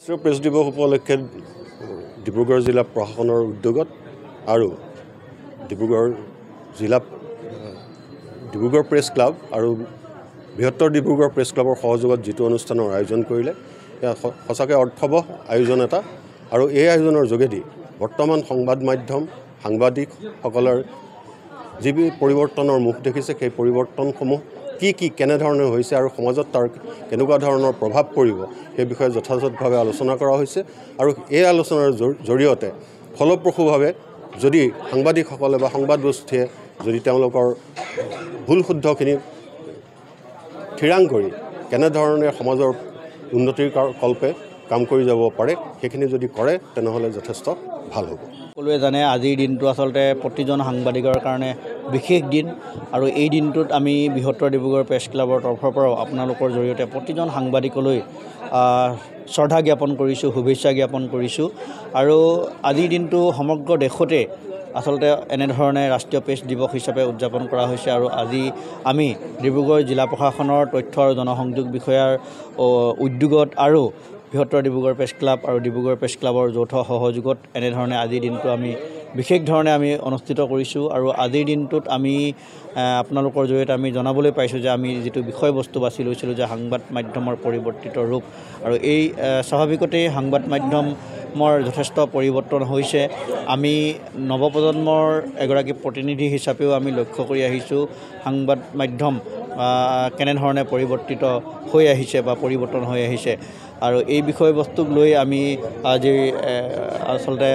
Press দিৱস উপলক্ষে ডিব্ৰুগড় জিলা প্ৰশাসনৰ উদ্যোগত আৰু ডিব্ৰুগড় প্ৰেছ ক্লাব আৰু বৃহত্তৰ ডিব্ৰুগড় প্ৰেছ ক্লাবৰ সহযোগত যিটো অনুষ্ঠানৰ আয়োজন কৰিলে এয়া সঁচাকৈ অৰ্থবহ আয়োজন এটা আৰু এই আয়োজনৰ যোগেদি বৰ্তমান সংবাদ মাধ্যম সাংবাদিকসকলৰ যি পৰিৱৰ্তনৰ মুখ দেখিছে সেই পৰিৱৰ্তনসমূহ কি কেনেধৰণে হৈছে আৰু সমাজত তাৰ কেনেকুৱা ধৰণৰ প্ৰভাৱ পৰিব সেই বিষয়ে যথাযথভাৱে আলোচনা কৰা হৈছে আৰু এই আলোচনাৰ জৰিয়তে ফলপ্ৰসূভাৱে যদি সাংবাদিকসকলে বা সংবাদগোষ্ঠীয়ে যদি তেওঁলোকৰ ভুল শুদ্ধখিনি থিৰাং কৰি কেনেধৰণে সমাজৰ উন্নতিৰ কল্পে কাম কৰি যাব পাৰে সেইখিনি যদি কৰে তেনেহ'লে যথেষ্ট ভাল হ'ব। সকলোৱে জানে আজিৰ দিনটো আচলতে প্ৰতিজন সাংবাদিকৰ কাৰণে বিশেষ দিন আৰু এই দিনটোত আমি বৃহত্তৰ ডিব্ৰুগড় প্ৰেছ ক্লাবৰ তৰফৰ পৰাও আপোনালোকৰ জৰিয়তে প্ৰতিজন সাংবাদিকলৈ শ্ৰদ্ধা জ্ঞাপন কৰিছোঁ, শুভেচ্ছা জ্ঞাপন কৰিছোঁ আৰু আজিৰ দিনটো সমগ্ৰ দেশতে আচলতে এনেধৰণে ৰাষ্ট্ৰীয় প্ৰেছ দিৱস হিচাপে উদযাপন কৰা হৈছে আৰু আজি আমি ডিব্ৰুগড় জিলা প্ৰশাসনৰ তথ্য আৰু জনসংযোগ বিষয়াৰ উদ্যোগত আৰু বৃহত্তৰ ডিব্ৰুগড় প্ৰেছ ক্লাব আৰু ডিব্ৰুগড় প্ৰেছ ক্লাবৰ যৌথ সহযোগত এনেধৰণে আজিৰ দিনটো আমি বিশেষ ধৰণে আমি অনুষ্ঠিত কৰিছোঁ আৰু আজিৰ দিনটোত আমি আপোনালোকৰ জৰিয়তে আমি জনাবলৈ পাইছোঁ যে আমি যিটো বিষয়বস্তু বাছি লৈছিলোঁ যে সংবাদ মাধ্যমৰ পৰিৱৰ্তিত ৰূপ আৰু এই স্বাভাৱিকতেই সংবাদ মাধ্যমৰ যথেষ্ট পৰিৱৰ্তন হৈছে। আমি নৱপ্ৰজন্মৰ এগৰাকী প্ৰতিনিধি হিচাপেও আমি লক্ষ্য কৰি আহিছোঁ সংবাদ মাধ্যম কেনেধৰণে পৰিৱৰ্তিত হৈ আহিছে বা পৰিৱৰ্তন হৈ আহিছে আৰু এই বিষয়বস্তুক লৈ আমি আজি আচলতে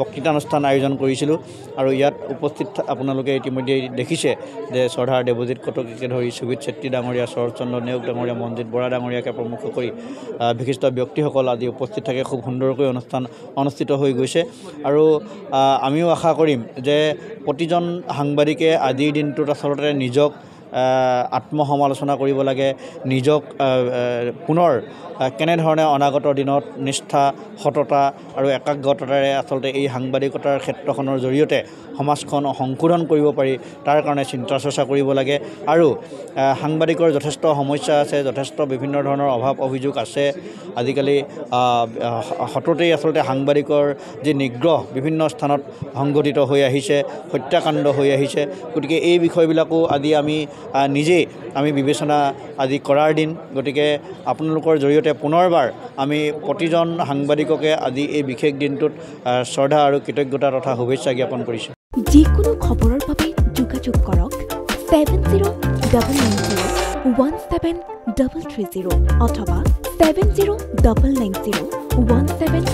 বক্তৃতানুষ্ঠান আয়োজন কৰিছিলোঁ আৰু ইয়াত উপস্থিত আপোনালোকে ইতিমধ্যে দেখিছে যে শ্ৰদ্ধাৰ দেৱজিৎ কটকীকে ধৰি সুবিত চেত্ৰী ডাঙৰীয়া, শৰৎচন্দ্ৰ নেওগ ডাঙৰীয়া, মনজিৎ বৰা ডাঙৰীয়াকে প্ৰমুখ কৰি বিশিষ্ট ব্যক্তিসকল আজি উপস্থিত থাকে খুব সুন্দৰকৈ অনুষ্ঠান অনুষ্ঠিত হৈ গৈছে আৰু আমিও আশা কৰিম যে প্ৰতিজন সাংবাদিকে আজিৰ দিনটোত আচলতে নিজক আত্মসমালোচনা কৰিব লাগে, নিজক পুনৰ কেনেধৰণে অনাগত দিনত নিষ্ঠা, সততা আৰু একাগ্ৰতাৰে আচলতে এই সাংবাদিকতাৰ ক্ষেত্ৰখনৰ জৰিয়তে সমাজখন সংশোধন কৰিব পাৰি তাৰ কাৰণে চিন্তা চৰ্চা কৰিব লাগে আৰু সাংবাদিকৰ যথেষ্ট সমস্যা আছে, যথেষ্ট বিভিন্ন ধৰণৰ অভাৱ অভিযোগ আছে। আজিকালি সততেই আচলতে সাংবাদিকৰ যি নিগ্ৰহ বিভিন্ন স্থানত সংঘটিত হৈ আহিছে, হত্যাকাণ্ড হৈ আহিছে, গতিকে এই বিষয়বিলাকো আজি আমি নিজেই বিবেচনা আজি কৰাৰ দিন। গতিকে আপোনালোকৰ জৰিয়তে পুনৰবাৰ আমি প্ৰতিজন সাংবাদিককে আজি এই বিশেষ দিনটোত শ্ৰদ্ধা আৰু কৃতজ্ঞতা তথা শুভেচ্ছা জ্ঞাপন কৰিছোঁ। যিকোনো খবৰৰ বাবে যোগাযোগ কৰক 7099017330 অথবা 7099017330